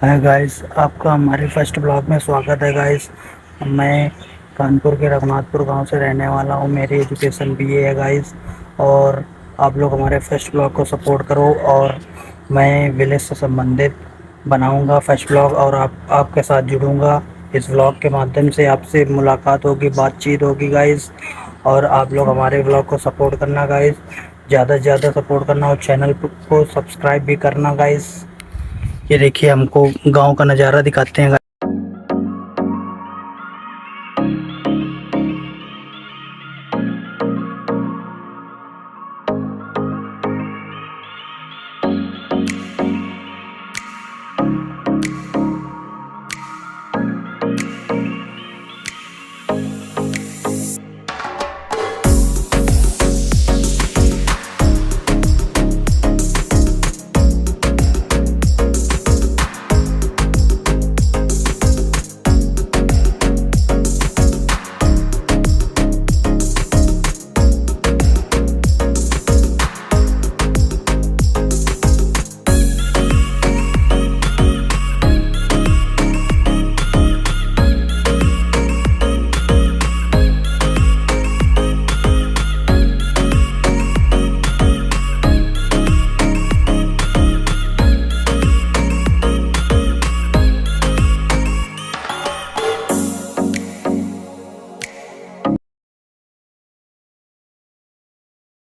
Hi guys, आपका हमारे first blog में स्वागत है गाइस। मैं कानपुर के रघुनाथपुर गांव से रहने वाला हूं। मेरी एजुकेशन बीए है गाइस। और आप लोग हमारे फर्स्ट ब्लॉग को सपोर्ट करो। और मैं विलेज से संबंधित बनाऊंगा फर्स्ट ब्लॉग और आपके साथ जुड़ूंगा। इस ब्लॉग के माध्यम से आपसे मुलाकात होगी, बातचीत होगी गाइस। और आप लोग हमारे ब्लॉग को सपोर्ट करना गाइस, ज़्यादा से ज़्यादा सपोर्ट करना और चैनल को सब्सक्राइब भी करना गाइस। ये देखिए, हमको गांव का नज़ारा दिखाते हैं।